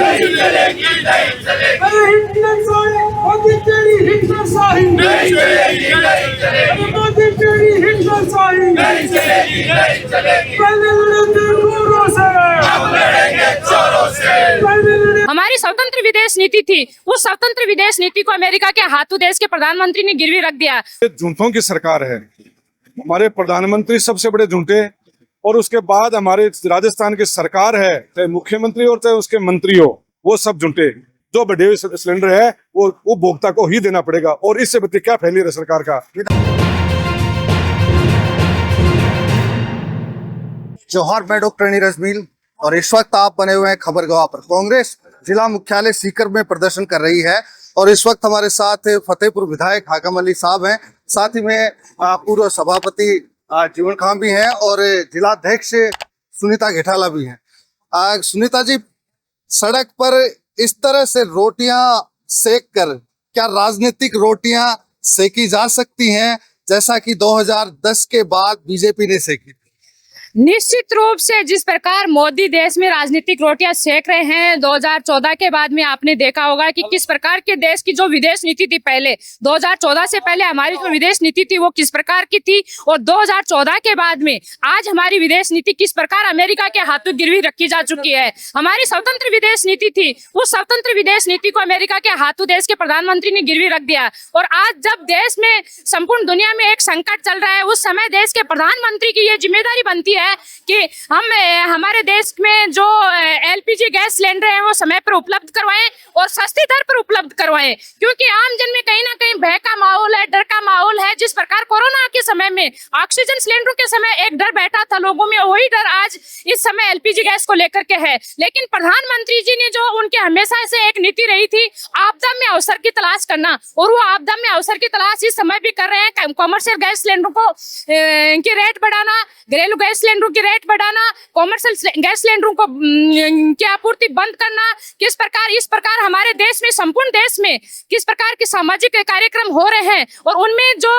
नहीं चलेगी, नहीं चलेगी। अरे हिटलर साही, मोदी तेरी हिटलर साही, नहीं चलेगी, नहीं चलेगी। अरे मोदी तेरी हिटलर साही, नहीं चलेगी, नहीं चलेगी। पहले लड़े गोरों से, हम लड़ेंगे चोरों से। पहले लड़े। हमारी स्वतंत्र विदेश नीति थी, उस स्वतंत्र विदेश नीति को अमेरिका के हाथों देश के प्रधानमंत्री ने गिरवी रख दिया। ये झूठों की सरकार है। हमारे प्रधानमंत्री सबसे बड़े झूठे, और उसके बाद हमारे राजस्थान की सरकार है, चाहे मुख्यमंत्री और चाहे उसके मंत्री हो, वो सब झूठे। जो बढ़े हुए सिलेंडर है वो उपभोक्ता को ही देना पड़ेगा, और इससे बच्चे क्या फेलियर है सरकार का। जौहर, मैं डॉक्टर नीरज मील और इस वक्त आप बने हुए हैं खबर गवाह पर। कांग्रेस जिला मुख्यालय सीकर में प्रदर्शन कर रही है और इस वक्त हमारे साथ फतेहपुर विधायक हाकम अली साहब हैं, साथ ही में पूर्व सभापति जीवन खान भी हैं और जिलाध्यक्ष सुनीता घेटाला भी हैं। सुनीता जी, सड़क पर इस तरह से रोटियां सेक कर क्या राजनीतिक रोटियां सेकी जा सकती हैं, जैसा कि 2010 के बाद बीजेपी ने सेकी? निश्चित रूप से जिस प्रकार मोदी देश में राजनीतिक रोटियां सेक रहे हैं, 2014 के बाद में आपने देखा होगा कि किस प्रकार के देश की जो विदेश नीति थी, पहले 2014 से पहले हमारी जो विदेश नीति थी वो किस प्रकार की थी, और 2014 के बाद में आज हमारी विदेश नीति किस प्रकार अमेरिका के हाथों गिरवी रखी जा चुकी है। हमारी स्वतंत्र विदेश नीति थी, उस स्वतंत्र विदेश नीति को अमेरिका के हाथों देश के प्रधानमंत्री ने गिरवी रख दिया। और आज जब देश में, संपूर्ण दुनिया में एक संकट चल रहा है, उस समय देश के प्रधानमंत्री की ये जिम्मेदारी बनती है कि हम हमारे देश में जो एलपीजी गैस सिलेंडर है वो समय पर उपलब्ध करवाएं और सस्ती दर पर उपलब्ध करवाएं, क्योंकि आम जन में कहीं ना कहीं भय का माहौल है, डर का माहौल है। जिस प्रकार कोरोना के समय में ऑक्सीजन सिलेंडरों के समय एक डर बैठा था लोगों में, वही डर आज इस समय एलपीजी गैस को लेकर के है। लेकिन प्रधानमंत्री जी ने जो उनके हमेशा से एक नीति रही थी, आपदा में अवसर की तलाश करना, और वो आपदा में अवसर की तलाश इस समय भी कर रहे हैं। कॉमर्शियल गैस सिलेंडरों को की रेट बढ़ाना, घरेलू गैस सिलेंडरों की रेट बढ़ाना, कॉमर्शियल गैस सिलेंडरों को की आपूर्ति बंद करना, किस प्रकार इस प्रकार हमारे देश में, संपूर्ण देश में किस प्रकार के सामाजिक कार्यक्रम हो रहे हैं, और उनमें जो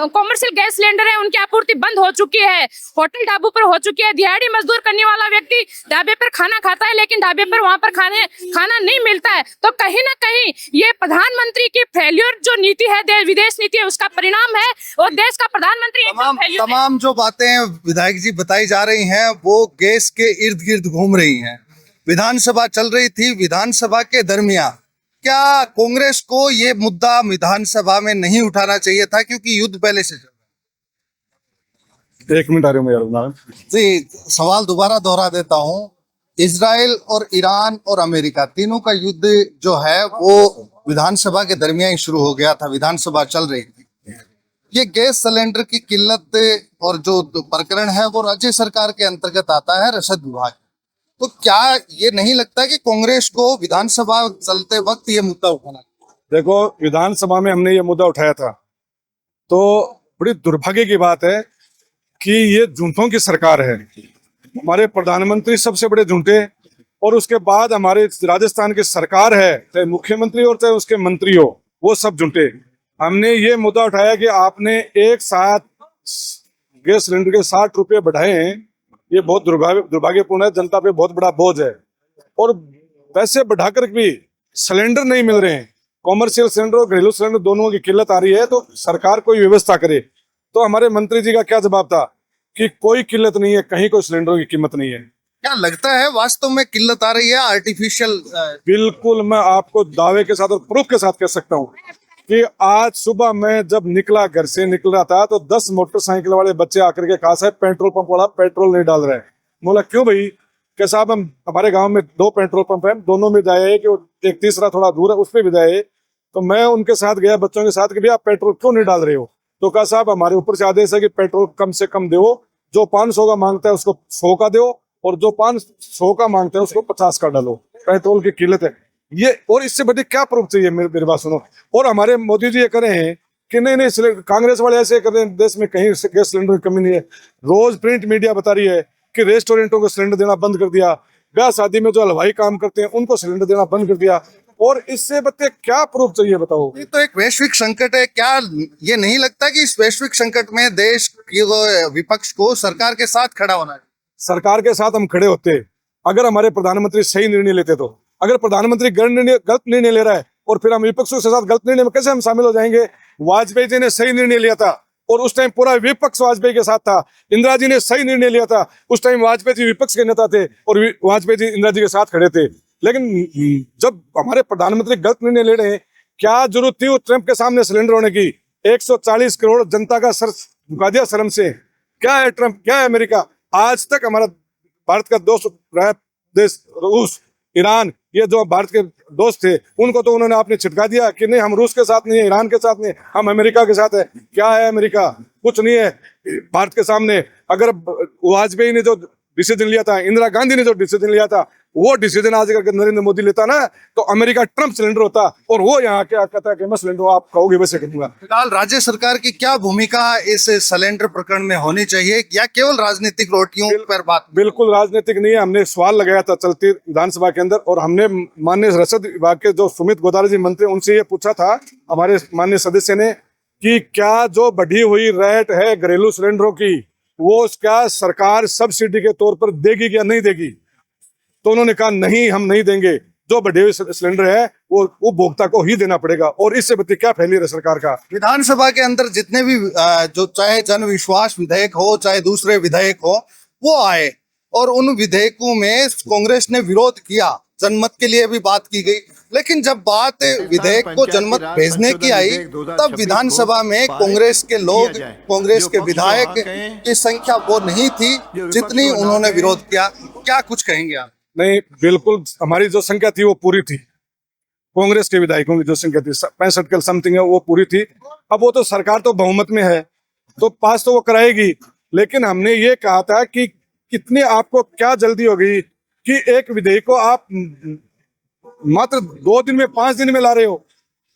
कॉमर्शियल गैस सिलेंडर है उनकी आपूर्ति बंद हो चुकी है, होटल ढाबों पर हो चुकी है। दिहाड़ी मजदूर करने वाला व्यक्ति ढाबे पर खाना खाता है, लेकिन ढाबे पर वहां पर खाना नहीं मिलता है। तो कहीं ना कहीं ये प्रधानमंत्री की फेल्योर जो नीति है, विदेश नीति है, उसका परिणाम है, और देश का प्रधानमंत्री तमाम जो बातें विधायक जी बताई जा रही हैं वो गैस के इर्द गिर्द घूम रही हैं। विधानसभा चल रही थी, विधानसभा के दरमियान क्या कांग्रेस को ये मुद्दा विधानसभा में नहीं उठाना चाहिए था, क्योंकि युद्ध पहले से चल रहा है? एक मिनट आ रही हूँ यार जी, सवाल दोबारा दोहरा देता हूँ। इजराइल और ईरान और अमेरिका तीनों का युद्ध जो है वो विधानसभा के दरमियान ही शुरू हो गया था, विधानसभा चल रही थी। ये गैस सिलेंडर की किल्लत और जो प्रकरण है वो राज्य सरकार के अंतर्गत आता है, रसद विभाग। तो क्या ये नहीं लगता कि कांग्रेस को विधानसभा चलते वक्त ये मुद्दा उठाना? देखो, विधानसभा में हमने ये मुद्दा उठाया था, तो बड़ी दुर्भाग्य की बात है कि ये झूठों की सरकार है। हमारे प्रधानमंत्री सबसे बड़े झूठे, और उसके बाद हमारे राजस्थान की सरकार है, चाहे मुख्यमंत्री और चाहे उसके मंत्री हो, वो सब झूठे। हमने ये मुद्दा उठाया कि आपने एक साथ गैस सिलेंडर के 60 रुपये बढ़ाए हैं, ये बहुत दुर्भाग्यपूर्ण है, जनता पे बहुत बड़ा बोझ है। और पैसे बढ़ाकर भी सिलेंडर नहीं मिल रहे हैं, कॉमर्शियल सिलेंडर और घरेलू सिलेंडर दोनों की किल्लत आ रही है, तो सरकार कोई व्यवस्था करे। तो हमारे मंत्री जी का क्या जवाब था कि कोई किल्लत नहीं है, कहीं कोई सिलेंडरों की कीमत नहीं है। क्या लगता है वास्तव में किल्लत आ रही है आर्टिफिशियल? बिल्कुल, मैं आपको दावे के साथ और प्रूफ के साथ कह सकता हूँ कि आज सुबह मैं जब घर से निकल रहा था तो 10 मोटरसाइकिल वाले बच्चे आकर के कहा, साहब पेट्रोल पंप वाला पेट्रोल नहीं डाल रहा है। बोला क्यों भाई? कि साहब हमारे गांव में 2 पेट्रोल पंप है, दोनों में जाए कि एक तीसरा थोड़ा दूर है, उस पर भी जाए। तो मैं उनके साथ गया, बच्चों के साथ, कि भैया आप पेट्रोल क्यों नहीं डाल रहे हो? तो कहा, साहब हमारे ऊपर से आदेश है कि पेट्रोल कम से कम दो, जो 500 का मांगता है उसको 100 का दो, और जो 500 का मांगता है उसको 50 का डालो। पेट्रोल की किल्लत है ये, और इससे बड़ी क्या प्रूफ चाहिए? मेरी बात सुनो। और हमारे मोदी जी ये कह रहे हैं कि नहीं, कांग्रेस वाले ऐसे कर रहे हैं, देश में कहीं गैस सिलेंडर की कमी नहीं है। रोज प्रिंट मीडिया बता रही है कि रेस्टोरेंटों को सिलेंडर देना बंद कर दिया, ब्याह शादी में जो हलवाई काम करते हैं उनको सिलेंडर देना बंद कर दिया। और इससे बच्चे क्या प्रूफ चाहिए बताओ? ये तो एक वैश्विक संकट है। क्या ये नहीं लगता कि इस वैश्विक संकट में देश की विपक्ष को सरकार के साथ खड़ा होना है? सरकार के साथ हम खड़े होते, अगर हमारे प्रधानमंत्री सही निर्णय लेते तो। अगर प्रधानमंत्री गलत निर्णय ले रहा है और फिर हम विपक्षों के साथ गलत निर्णय में कैसे हम शामिल हो जाएंगे? वाजपेयी जी ने सही निर्णय लिया था और उस टाइम पूरा विपक्ष वाजपेयी के साथ था। इंदिरा जी ने सही निर्णय लिया था, उस टाइम वाजपेयी जी विपक्ष के नेता थे और वाजपेयी जी इंदिरा जी के साथ खड़े थे। लेकिन जब हमारे प्रधानमंत्री गलत निर्णय ले रहे हैं, क्या जरूरत थी वो ट्रंप के सामने सिलेंडर होने की? 140 करोड़ जनता का सर झुका दिया शर्म से। क्या है ट्रंप, क्या है अमेरिका? आज तक हमारा भारत का दोस्त रहा देश रूस, ईरान, ये जो भारत के दोस्त थे उनको तो उन्होंने आपने छिटका दिया कि नहीं हम रूस के साथ नहीं है, ईरान के साथ नहीं है, हम अमेरिका के साथ है। क्या है अमेरिका? कुछ नहीं है भारत के सामने। अगर वाजपेयी ने जो डिसीजन लिया था, इंदिरा गांधी ने जो डिसीजन लिया था, वो डिसीजन आज अगर नरेंद्र मोदी लेता ना तो अमेरिका ट्रंप सिलेंडर होता और वो यहाँ क्या कहता है कि मैं सिलेंडर आप कहोगे वैसे करूंगा। फिलहाल राज्य सरकार की क्या भूमिका इस सिलेंडर प्रकरण में होनी चाहिए या केवल राजनीतिक रोटियों पर बात? बिल्कुल राजनीतिक नहीं है। हमने एक सवाल लगाया था चलती विधानसभा के अंदर और हमने माननीय रसद विभाग के जो सुमित गोदारा जी मंत्री उनसे ये पूछा था हमारे माननीय सदस्य ने कि क्या जो बढ़ी हुई रेट है घरेलू सिलेंडरों की वो क्या सरकार सब्सिडी के तौर पर देगी या नहीं देगी? तो उन्होंने कहा नहीं हम नहीं देंगे, जो बढ़े हुए सिलेंडर है वो उपभोक्ता को ही देना पड़ेगा। और इससे बच्चे क्या फेलियर है सरकार का। विधानसभा के अंदर जितने भी जो चाहे जन विश्वास विधेयक हो चाहे दूसरे विधेयक हो वो आए और उन विधेयकों में कांग्रेस ने विरोध किया, जनमत के लिए भी बात की गई, लेकिन जब बात विधेयक को जनमत भेजने की आई तब विधानसभा में कांग्रेस के लोग, कांग्रेस के विधायक की संख्या वो नहीं थी जितनी उन्होंने विरोध किया। क्या कुछ कहेंगे आप? नहीं, बिल्कुल हमारी जो संख्या थी वो पूरी थी। कांग्रेस के विधायकों की जो संख्या थी 65 के समथिंग है वो पूरी थी। अब वो तो सरकार तो बहुमत में है तो पास तो वो कराएगी, लेकिन हमने ये कहा था कि कितनी आपको क्या जल्दी हो गई कि एक विधेयक को आप मात्र 2 दिन में 5 दिन में ला रहे हो।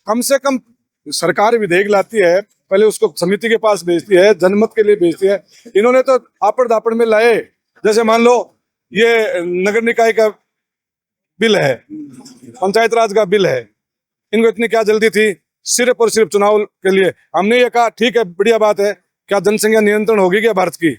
कम से कम सरकार विधेयक लाती है, पहले उसको समिति के पास भेजती है, जनमत के लिए भेजती है। इन्होंने तो आपड़ दापड़ में लाए। जैसे मान लो ये नगर निकाय का बिल है, पंचायत राज का बिल है, इनको इतनी क्या जल्दी थी? सिर्फ और सिर्फ चुनाव के लिए। हमने ये कहा ठीक है बढ़िया बात है, क्या जनसंख्या नियंत्रण होगी क्या भारत की?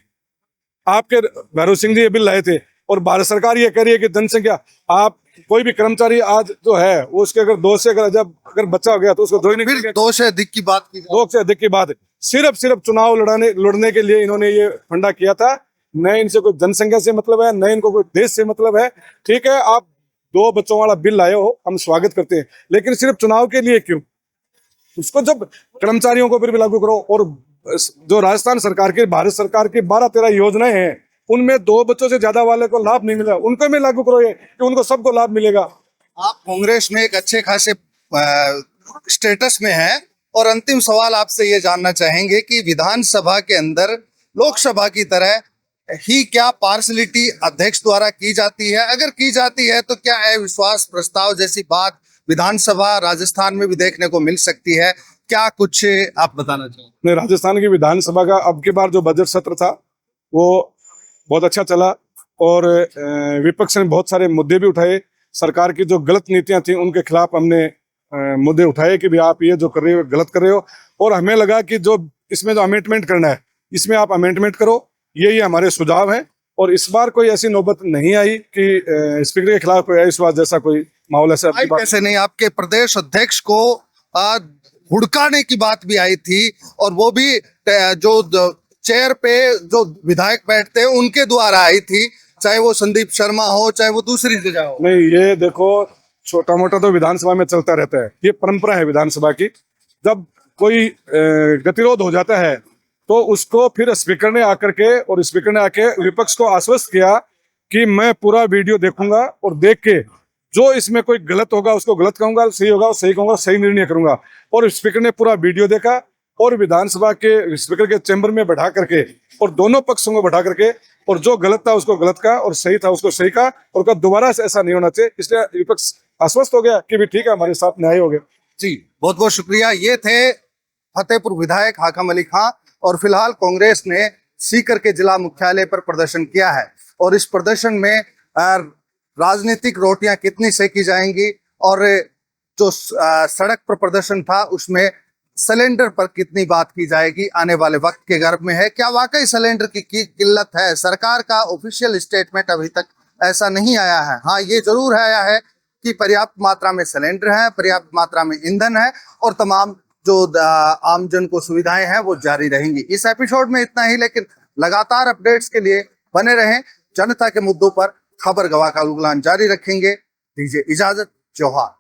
आपके भैरव सिंह जी ये बिल लाए थे और भारत सरकार ये कह रही है कि जनसंख्या, आप कोई भी कर्मचारी आज जो है वो उसके अगर 2 से अगर बच्चा हो गया तो उसको फिर 2 से अधिक की बात की, 2 से अधिक की बात है। सिर्फ चुनाव लड़ने के लिए इन्होंने ये फंडा किया था। न इनसे कोई जनसंख्या से मतलब है, न इनको कोई देश से मतलब है। ठीक है, आप 2 बच्चों वाला बिल लाए हो, हम स्वागत करते हैं, लेकिन सिर्फ चुनाव के लिए क्यों? उसको जब कर्मचारियों को फिर भी लागू करो। और जो राजस्थान सरकार की, भारत सरकार की 12-13 योजनाएं हैं, उनमें 2 बच्चों से ज्यादा वाले को लाभ नहीं मिला, उनको भी लागू करो ये कि उनको सबको लाभ मिलेगा। आप कांग्रेस में एक अच्छे खासे स्टेटस में है और अंतिम सवाल आपसे ये जानना चाहेंगे कि विधानसभा के अंदर लोकसभा की तरह ही क्या पार्शलिटी अध्यक्ष द्वारा की जाती है? अगर की जाती है तो क्या अविश्वास प्रस्ताव जैसी बात विधानसभा राजस्थान में भी देखने को मिल सकती है? क्या कुछ आप बताना चाहेंगे? नहीं, राजस्थान की विधानसभा का अब की बार जो बजट सत्र था वो बहुत अच्छा चला और विपक्ष ने बहुत सारे मुद्दे भी उठाए। सरकार की जो गलत नीतियां थी उनके खिलाफ हमने मुद्दे उठाए कि भी आप ये जो कर रहे हो गलत कर रहे हो। और हमें लगा कि जो इसमें जो अमेंडमेंट करना है इसमें आप अमेंडमेंट करो, यही हमारे सुझाव हैं। और इस बार कोई ऐसी नौबत नहीं आई कि स्पीकर के खिलाफ कोई अविश्वास जैसा कोई माहौल ऐसा। कैसे नहीं, आपके प्रदेश अध्यक्ष को हुड़काने की बात भी आई थी और वो भी जो चेयर पे जो विधायक बैठते हैं उनके द्वारा आई थी, चाहे वो संदीप शर्मा हो चाहे वो दूसरी जगह हो। नहीं, ये देखो छोटा मोटा तो विधानसभा में चलता रहता है, ये परंपरा है विधानसभा की। जब कोई गतिरोध हो जाता है तो उसको फिर स्पीकर ने आकर के और स्पीकर ने आके विपक्ष को आश्वस्त किया कि मैं पूरा वीडियो देखूंगा और देख के जो इसमें कोई गलत होगा उसको गलत कहूंगा, सही होगा सही कहूंगा, सही निर्णय करूंगा। और स्पीकर ने पूरा वीडियो देखा और विधानसभा के स्पीकर के चैम्बर में बैठा करके और दोनों पक्षों को बैठा करके और जो गलत था उसको गलत कहा और सही था उसको सही कहा और कहा दोबारा से ऐसा नहीं होना चाहिए। इसलिए विपक्ष आश्वस्त हो गया कि भी ठीक है हमारे साथ न्याय हो गया। जी बहुत बहुत शुक्रिया। ये थे फतेहपुर विधायक हाकम अली खां और फिलहाल कांग्रेस ने सीकर के जिला मुख्यालय पर प्रदर्शन किया है और इस प्रदर्शन में राजनीतिक रोटियां कितनी सेकी जाएंगी और जो सड़क पर प्रदर्शन था उसमें सिलेंडर पर कितनी बात की जाएगी आने वाले वक्त के गर्भ में है। क्या वाकई सिलेंडर की किल्लत है? सरकार का ऑफिशियल स्टेटमेंट अभी तक ऐसा नहीं आया है। हाँ, ये जरूर आया है कि पर्याप्त मात्रा में सिलेंडर है, पर्याप्त मात्रा में ईंधन है और तमाम जो आमजन को सुविधाएं हैं वो जारी रहेंगी। इस एपिसोड में इतना ही, लेकिन लगातार अपडेट्स के लिए बने रहें। जनता के मुद्दों पर खबर गवाह का उगलान जारी रखेंगे। दीजिए इजाजत। जोहार।